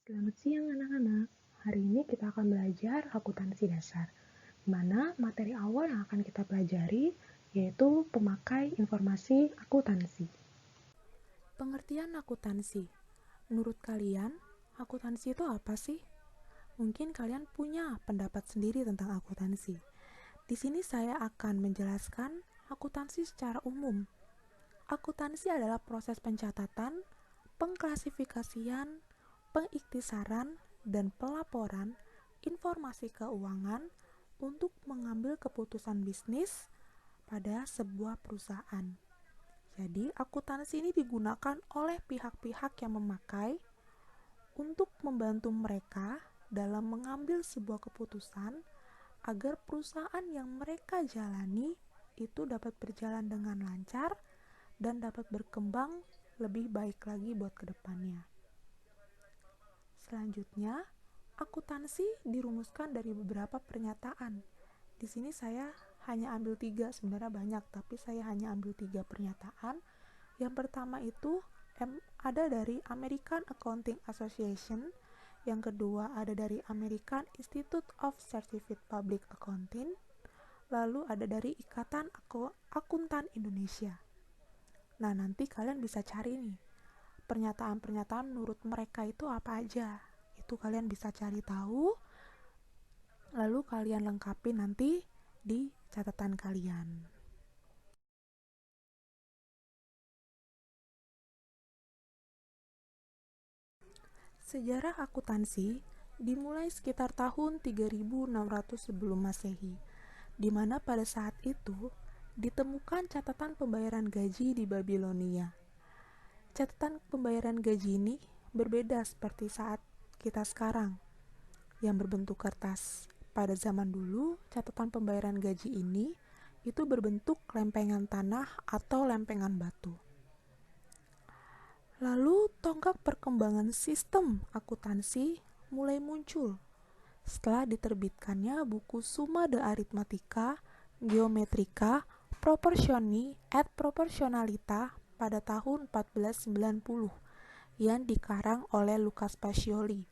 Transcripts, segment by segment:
Selamat siang anak-anak. Hari ini kita akan belajar akuntansi dasar, di mana materi awal yang akan kita pelajari yaitu pemakai informasi akuntansi. Pengertian akuntansi. Menurut kalian, akuntansi itu apa sih? Mungkin kalian punya pendapat sendiri tentang akuntansi. Di sini saya akan menjelaskan akuntansi secara umum. Akuntansi adalah proses pencatatan, pengklasifikasian, pengiktisaran, dan pelaporan informasi keuangan untuk mengambil keputusan bisnis pada sebuah perusahaan. Jadi, akuntansi ini digunakan oleh pihak-pihak yang memakai untuk membantu mereka dalam mengambil sebuah keputusan agar perusahaan yang mereka jalani itu dapat berjalan dengan lancar dan dapat berkembang lebih baik lagi buat kedepannya. Selanjutnya, akuntansi dirumuskan dari beberapa pernyataan. Di sini saya hanya ambil 3, sebenarnya banyak, tapi saya hanya ambil 3 pernyataan. Yang pertama itu ada dari American Accounting Association, yang kedua ada dari American Institute of Certified Public Accounting, lalu ada dari Ikatan Akuntan Indonesia. Nah, nanti kalian bisa cari nih, pernyataan-pernyataan menurut mereka itu apa aja. Itu kalian bisa cari tahu, lalu kalian lengkapi nanti di catatan kalian. Sejarah akuntansi dimulai sekitar tahun 3600 sebelum Masehi, di mana pada saat itu ditemukan catatan pembayaran gaji di Babilonia. Catatan pembayaran gaji ini berbeda seperti saat kita sekarang yang berbentuk kertas. Pada zaman dulu, catatan pembayaran gaji ini itu berbentuk lempengan tanah atau lempengan batu. Lalu tonggak perkembangan sistem akuntansi mulai muncul setelah diterbitkannya buku Summa de Arithmetica, Geometrica, Proportioni et Proportionalita pada tahun 1490 yang dikarang oleh Lucas Pacioli.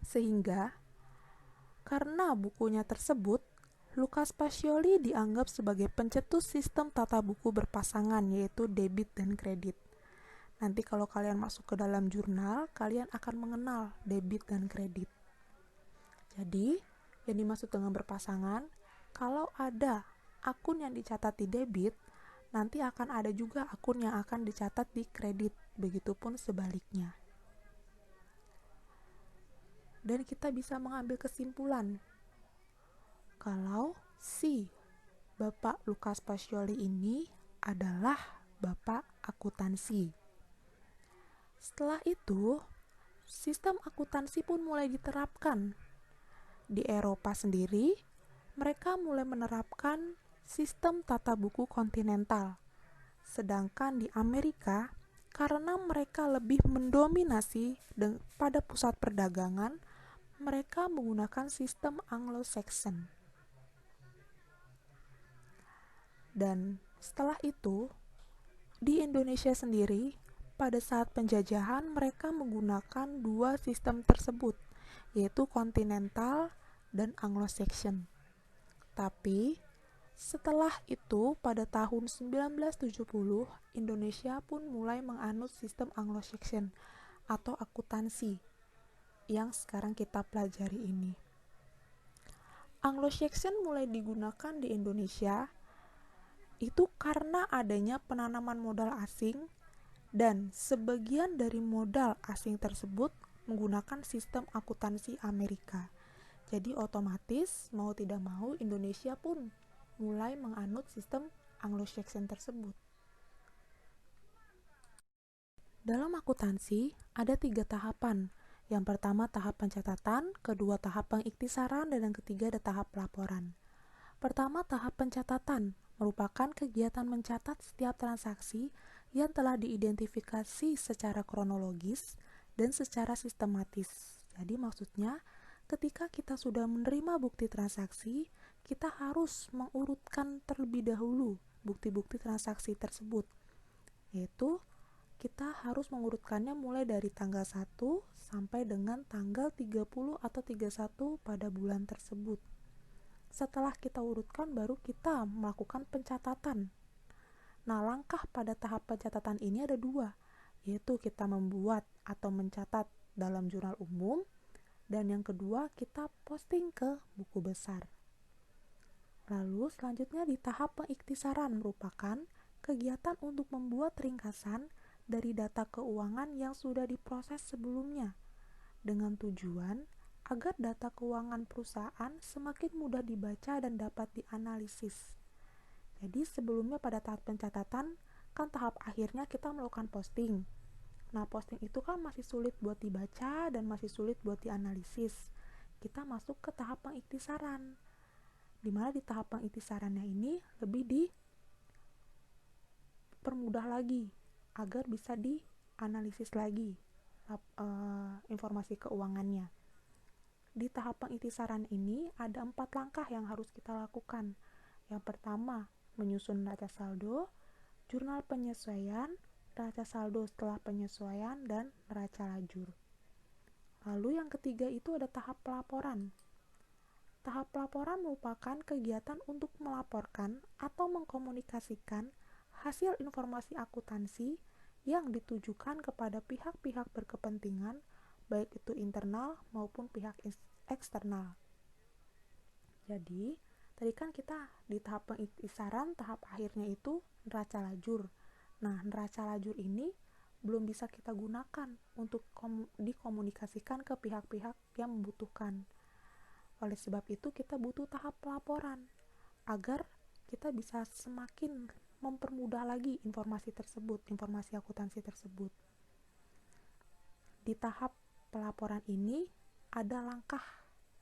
Sehingga karena bukunya tersebut, Lucas Pacioli dianggap sebagai pencetus sistem tata buku berpasangan, yaitu debit dan kredit. Nanti kalau kalian masuk ke dalam jurnal, kalian akan mengenal debit dan kredit. Jadi, yang dimaksud dengan berpasangan, kalau ada akun yang dicatat di debit, nanti akan ada juga akun yang akan dicatat di kredit, begitupun sebaliknya. Dan kita bisa mengambil kesimpulan kalau si Bapak Lucas Pacioli ini adalah Bapak akuntansi. Setelah itu, sistem akuntansi pun mulai diterapkan. Di Eropa sendiri, mereka mulai menerapkan sistem tata buku kontinental. Sedangkan di Amerika, karena mereka lebih mendominasi pada pusat perdagangan, mereka menggunakan sistem Anglo-Saxon. Dan setelah itu, di Indonesia sendiri, pada saat penjajahan mereka menggunakan dua sistem tersebut, yaitu kontinental dan Anglo-Saxon. Tapi setelah itu pada tahun 1970 Indonesia pun mulai menganut sistem Anglo-Saxon atau akuntansi yang sekarang kita pelajari ini. Anglo-Saxon mulai digunakan di Indonesia itu karena adanya penanaman modal asing dan sebagian dari modal asing tersebut menggunakan sistem akuntansi Amerika. Jadi otomatis mau tidak mau Indonesia pun mulai menganut sistem Anglo-Saxon tersebut. Dalam akuntansi ada 3 tahapan. Yang pertama tahap pencatatan, kedua tahap pengiktisaran, dan yang ketiga ada tahap pelaporan. Pertama, tahap pencatatan merupakan kegiatan mencatat setiap transaksi yang telah diidentifikasi secara kronologis dan secara sistematis. Jadi maksudnya, ketika kita sudah menerima bukti transaksi, kita harus mengurutkan terlebih dahulu bukti-bukti transaksi tersebut, yaitu kita harus mengurutkannya mulai dari tanggal 1 sampai dengan tanggal 30 atau 31 pada bulan tersebut. Setelah kita urutkan, baru kita melakukan pencatatan. Nah, langkah pada tahap pencatatan ini ada dua, yaitu kita membuat atau mencatat dalam jurnal umum, dan yang kedua kita posting ke buku besar. Lalu selanjutnya di tahap pengiktisaran merupakan kegiatan untuk membuat ringkasan dari data keuangan yang sudah diproses sebelumnya, dengan tujuan agar data keuangan perusahaan semakin mudah dibaca dan dapat dianalisis. Jadi sebelumnya pada tahap pencatatan, kan tahap akhirnya kita melakukan posting. Nah, posting itu kan masih sulit buat dibaca dan masih sulit buat dianalisis. Kita masuk ke tahap pengiktisaran, di mana di tahap pengiktisarannya ini lebih dipermudah lagi agar bisa dianalisis lagi informasi keuangannya. Di tahap pengiktisaran ini ada 4 langkah yang harus kita lakukan. Yang pertama, menyusun neraca saldo, jurnal penyesuaian, neraca saldo setelah penyesuaian, dan neraca lajur. Lalu yang ketiga itu ada tahap pelaporan. Tahap pelaporan merupakan kegiatan untuk melaporkan atau mengkomunikasikan hasil informasi akuntansi yang ditujukan kepada pihak-pihak berkepentingan, baik itu internal maupun pihak eksternal. Jadi, tadi kan kita di tahap pengiktisaran, tahap akhirnya itu neraca lajur. Nah, neraca lajur ini belum bisa kita gunakan untuk dikomunikasikan ke pihak-pihak yang membutuhkan. Oleh sebab itu kita butuh tahap pelaporan agar kita bisa semakin mempermudah lagi informasi tersebut, informasi akuntansi tersebut. Di tahap pelaporan ini ada langkah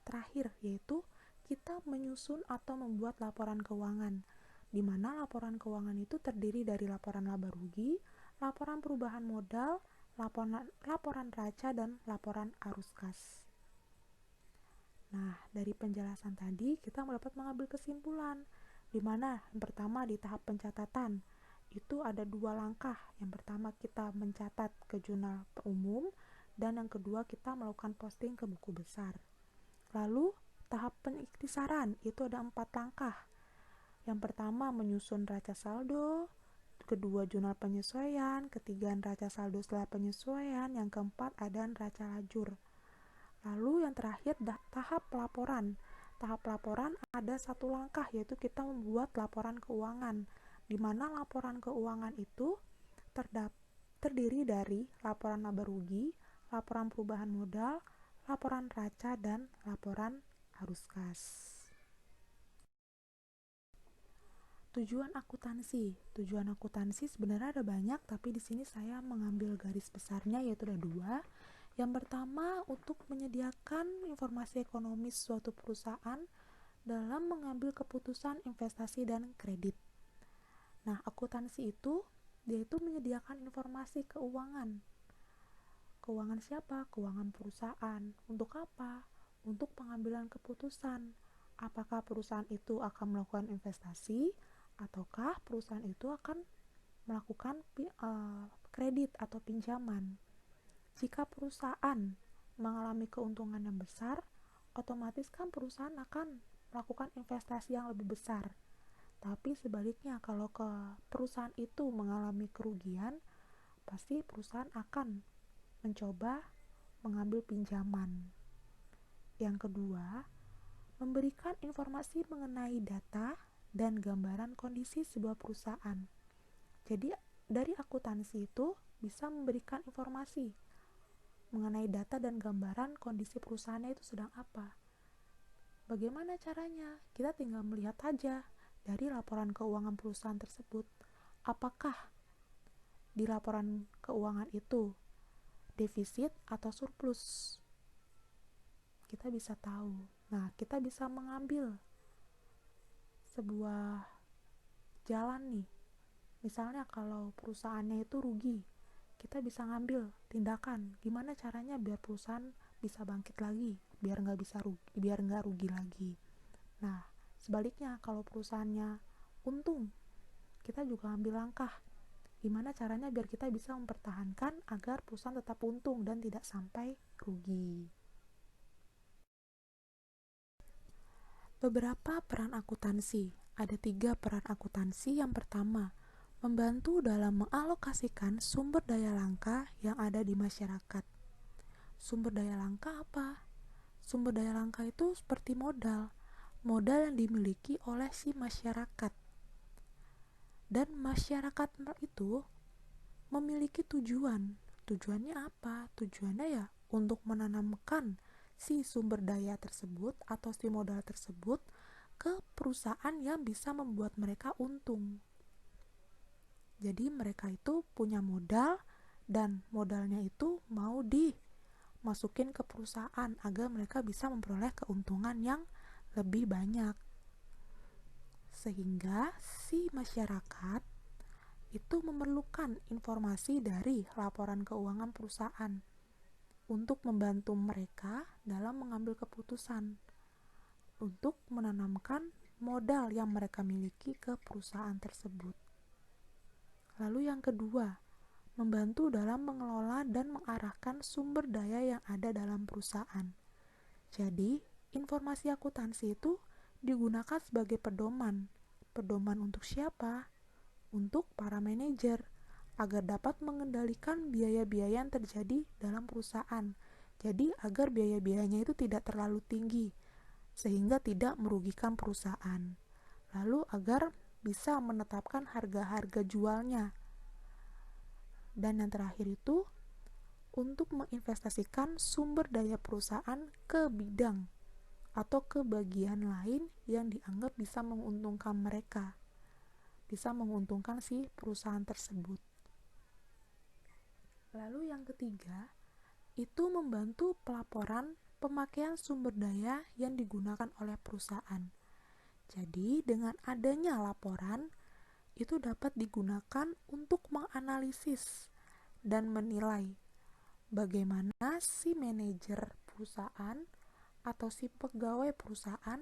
terakhir, yaitu kita menyusun atau membuat laporan keuangan, di mana laporan keuangan itu terdiri dari laporan laba rugi, laporan perubahan modal, laporan neraca, dan laporan arus kas. Nah, dari penjelasan tadi kita dapat mengambil kesimpulan, di mana yang pertama di tahap pencatatan itu ada 2 langkah. Yang pertama kita mencatat ke jurnal umum, dan yang kedua kita melakukan posting ke buku besar. Lalu tahap pengiktisaran itu ada 4 langkah. Yang pertama menyusun neraca saldo, kedua jurnal penyesuaian, ketiga neraca saldo setelah penyesuaian, yang keempat ada neraca lajur. Lalu yang terakhir tahap pelaporan. Tahap pelaporan ada 1 langkah, yaitu kita membuat laporan keuangan, di mana laporan keuangan itu terdiri dari laporan laba rugi, laporan perubahan modal, laporan neraca, dan laporan arus kas. Tujuan akuntansi. Tujuan akuntansi sebenarnya ada banyak, tapi di sini saya mengambil garis besarnya, yaitu ada 2. Yang pertama, untuk menyediakan informasi ekonomis suatu perusahaan dalam mengambil keputusan investasi dan kredit. Nah, akuntansi itu yaitu menyediakan informasi keuangan. Keuangan siapa? Keuangan perusahaan. Untuk apa? Untuk pengambilan keputusan. Apakah perusahaan itu akan melakukan investasi, ataukah perusahaan itu akan melakukan kredit atau pinjaman. Jika perusahaan mengalami keuntungan yang besar, otomatis kan perusahaan akan melakukan investasi yang lebih besar. Tapi sebaliknya, kalau perusahaan itu mengalami kerugian, pasti perusahaan akan mencoba mengambil pinjaman. Yang kedua, memberikan informasi mengenai data dan gambaran kondisi sebuah perusahaan. Jadi dari akuntansi itu bisa memberikan informasi mengenai data dan gambaran kondisi perusahaannya itu sedang apa. Bagaimana caranya? Kita tinggal melihat aja dari laporan keuangan perusahaan tersebut. Apakah di laporan keuangan itu defisit atau surplus? Kita bisa tahu. Nah, kita bisa mengambil sebuah jalan nih. Misalnya kalau perusahaannya itu rugi, kita bisa ngambil tindakan gimana caranya biar perusahaan bisa bangkit lagi, biar nggak rugi lagi. Nah, sebaliknya kalau perusahaannya untung, kita juga ambil langkah, Gimana caranya biar kita bisa mempertahankan agar perusahaan tetap untung dan tidak sampai rugi. Beberapa peran akuntansi. Ada 3 peran akuntansi. Yang pertama, membantu dalam mengalokasikan sumber daya langka yang ada di masyarakat. Sumber daya langka apa? Sumber daya langka itu seperti modal yang dimiliki oleh si masyarakat. Dan masyarakat itu memiliki tujuan. Tujuannya apa? Tujuannya ya untuk menanamkan si sumber daya tersebut atau si modal tersebut ke perusahaan yang bisa membuat mereka untung. Jadi mereka itu punya modal dan modalnya itu mau dimasukin ke perusahaan agar mereka bisa memperoleh keuntungan yang lebih banyak. Sehingga si masyarakat itu memerlukan informasi dari laporan keuangan perusahaan untuk membantu mereka dalam mengambil keputusan untuk menanamkan modal yang mereka miliki ke perusahaan tersebut. Lalu yang kedua, membantu dalam mengelola dan mengarahkan sumber daya yang ada dalam perusahaan. Jadi, informasi akuntansi itu digunakan sebagai pedoman. Pedoman untuk siapa? Untuk para manajer, agar dapat mengendalikan biaya-biaya yang terjadi dalam perusahaan. Jadi, agar biaya-biayanya itu tidak terlalu tinggi, sehingga tidak merugikan perusahaan. Lalu, agar bisa menetapkan harga-harga jualnya. Dan yang terakhir itu, untuk menginvestasikan sumber daya perusahaan ke bidang atau ke bagian lain yang dianggap bisa menguntungkan mereka, bisa menguntungkan si perusahaan tersebut. Lalu yang ketiga, itu membantu pelaporan pemakaian sumber daya yang digunakan oleh perusahaan. Jadi, dengan adanya laporan, itu dapat digunakan untuk menganalisis dan menilai bagaimana si manajer perusahaan atau si pegawai perusahaan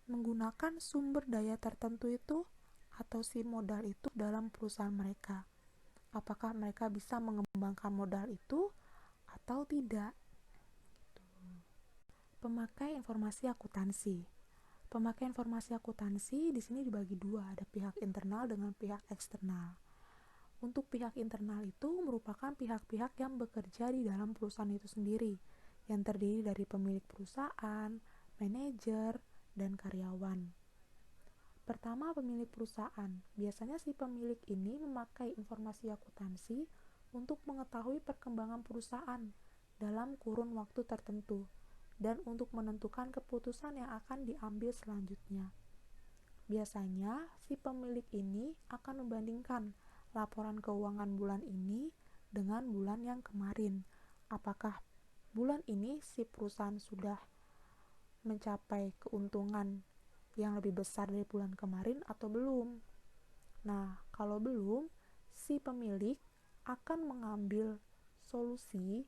menggunakan sumber daya tertentu itu atau si modal itu dalam perusahaan mereka. Apakah mereka bisa mengembangkan modal itu atau tidak? Pemakai informasi akuntansi. Pemakai informasi akuntansi di sini dibagi dua, ada pihak internal dengan pihak eksternal. Untuk pihak internal itu merupakan pihak-pihak yang bekerja di dalam perusahaan itu sendiri, yang terdiri dari pemilik perusahaan, manajer, dan karyawan. Pertama, pemilik perusahaan. Biasanya si pemilik ini memakai informasi akuntansi untuk mengetahui perkembangan perusahaan dalam kurun waktu tertentu dan untuk menentukan keputusan yang akan diambil selanjutnya. Biasanya, si pemilik ini akan membandingkan laporan keuangan bulan ini dengan bulan yang kemarin. Apakah bulan ini si perusahaan sudah mencapai keuntungan yang lebih besar dari bulan kemarin atau belum? Nah, kalau belum, si pemilik akan mengambil solusi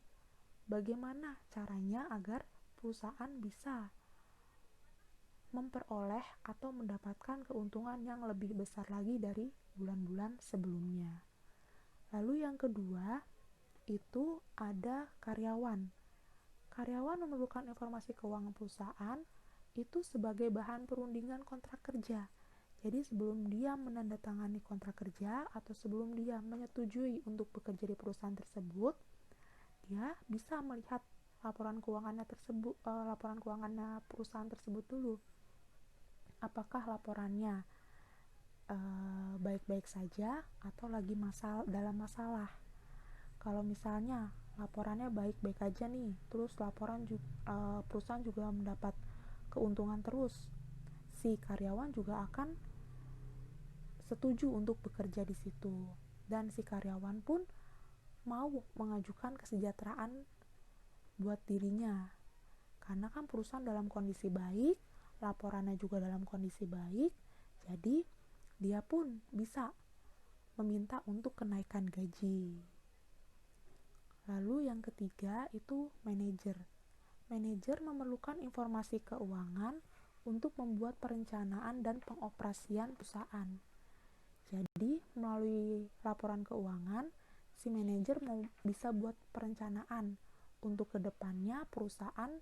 bagaimana caranya agar perusahaan bisa memperoleh atau mendapatkan keuntungan yang lebih besar lagi dari bulan-bulan sebelumnya. Lalu yang kedua, itu ada karyawan. Karyawan memerlukan informasi keuangan perusahaan itu sebagai bahan perundingan kontrak kerja. Jadi sebelum dia menandatangani kontrak kerja atau sebelum dia menyetujui untuk bekerja di perusahaan tersebut, dia bisa melihat laporan keuangannya perusahaan tersebut dulu. Apakah laporannya baik-baik saja atau lagi dalam masalah. Kalau misalnya laporannya baik-baik aja nih, terus perusahaan juga mendapat keuntungan terus, si karyawan juga akan setuju untuk bekerja di situ, dan si karyawan pun mau mengajukan kesejahteraan buat dirinya, karena kan perusahaan dalam kondisi baik, laporannya juga dalam kondisi baik, jadi dia pun bisa meminta untuk kenaikan gaji. Lalu yang ketiga itu manajer. Manajer memerlukan informasi keuangan untuk membuat perencanaan dan pengoperasian perusahaan. Jadi, melalui laporan keuangan, si manajer bisa buat perencanaan untuk kedepannya perusahaan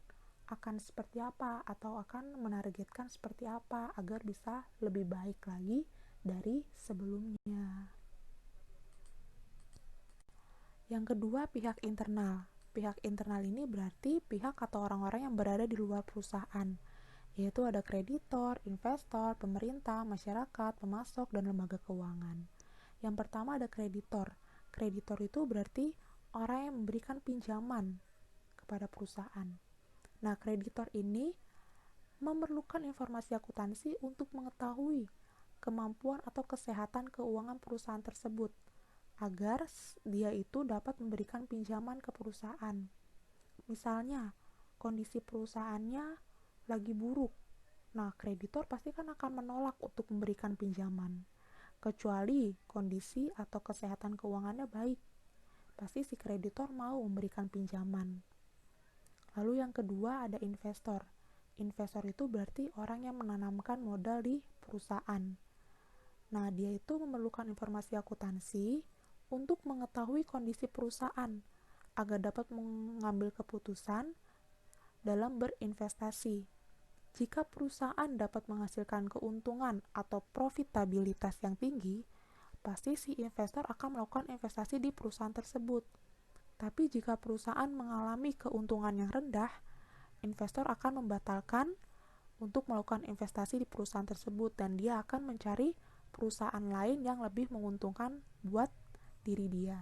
akan seperti apa atau akan menargetkan seperti apa agar bisa lebih baik lagi dari sebelumnya. Yang kedua, pihak internal. Pihak internal ini berarti pihak atau orang-orang yang berada di luar perusahaan, yaitu ada kreditor, investor, pemerintah, masyarakat, pemasok, dan lembaga keuangan. Yang pertama ada kreditor. Kreditor itu berarti orang yang memberikan pinjaman kepada perusahaan. Nah, kreditor ini memerlukan informasi akuntansi untuk mengetahui kemampuan atau kesehatan keuangan perusahaan tersebut, agar dia itu dapat memberikan pinjaman ke perusahaan. Misalnya, kondisi perusahaannya lagi buruk. Nah, kreditor pasti kan akan menolak untuk memberikan pinjaman. Kecuali kondisi atau kesehatan keuangannya baik, pasti si kreditor mau memberikan pinjaman. Lalu yang kedua ada investor. Investor itu berarti orang yang menanamkan modal di perusahaan. Nah, dia itu memerlukan informasi akuntansi untuk mengetahui kondisi perusahaan agar dapat mengambil keputusan dalam berinvestasi. Jika perusahaan dapat menghasilkan keuntungan atau profitabilitas yang tinggi, pasti si investor akan melakukan investasi di perusahaan tersebut. Tapi jika perusahaan mengalami keuntungan yang rendah, investor akan membatalkan untuk melakukan investasi di perusahaan tersebut dan dia akan mencari perusahaan lain yang lebih menguntungkan buat diri dia.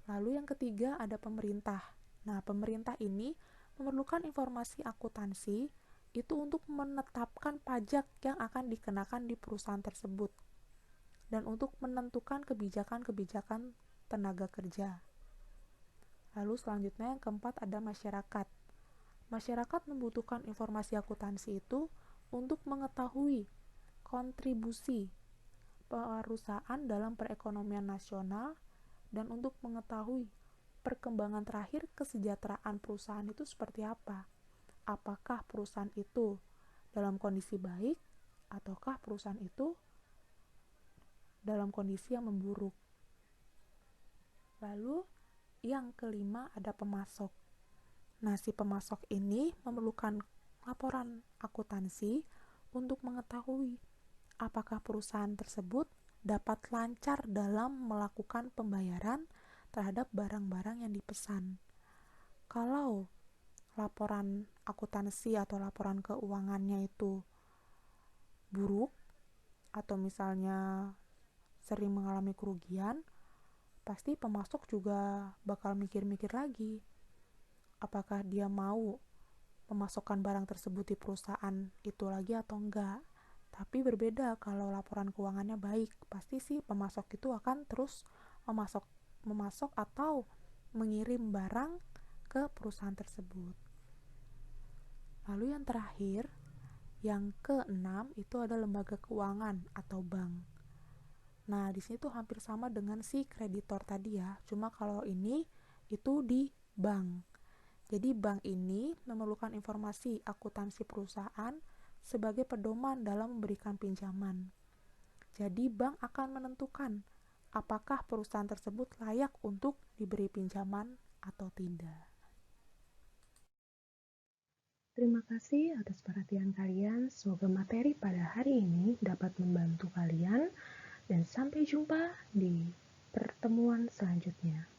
Lalu yang ketiga ada pemerintah. Nah, pemerintah ini memerlukan informasi akuntansi itu untuk menetapkan pajak yang akan dikenakan di perusahaan tersebut dan untuk menentukan kebijakan-kebijakan tenaga kerja. Lalu selanjutnya yang keempat ada masyarakat. Masyarakat membutuhkan informasi akuntansi itu untuk mengetahui kontribusi perusahaan dalam perekonomian nasional dan untuk mengetahui perkembangan terakhir kesejahteraan perusahaan itu seperti apa. Apakah perusahaan itu dalam kondisi baik ataukah perusahaan itu dalam kondisi yang memburuk. Lalu yang kelima ada pemasok. Nah, si pemasok ini memerlukan laporan akuntansi untuk mengetahui apakah perusahaan tersebut dapat lancar dalam melakukan pembayaran terhadap barang-barang yang dipesan. Kalau laporan akuntansi atau laporan keuangannya itu buruk atau misalnya sering mengalami kerugian, pasti pemasok juga bakal mikir-mikir lagi apakah dia mau memasukkan barang tersebut di perusahaan itu lagi atau enggak. Tapi berbeda kalau laporan keuangannya baik, pasti sih pemasok itu akan terus memasok atau mengirim barang ke perusahaan tersebut. Lalu yang terakhir, yang keenam itu ada lembaga keuangan atau bank. Nah, di sini tuh hampir sama dengan si kreditor tadi ya, cuma kalau ini itu di bank. Jadi bank ini memerlukan informasi akuntansi perusahaan sebagai pedoman dalam memberikan pinjaman. Jadi bank akan menentukan apakah perusahaan tersebut layak untuk diberi pinjaman atau tidak. Terima kasih atas perhatian kalian. Semoga materi pada hari ini dapat membantu kalian dan sampai jumpa di pertemuan selanjutnya.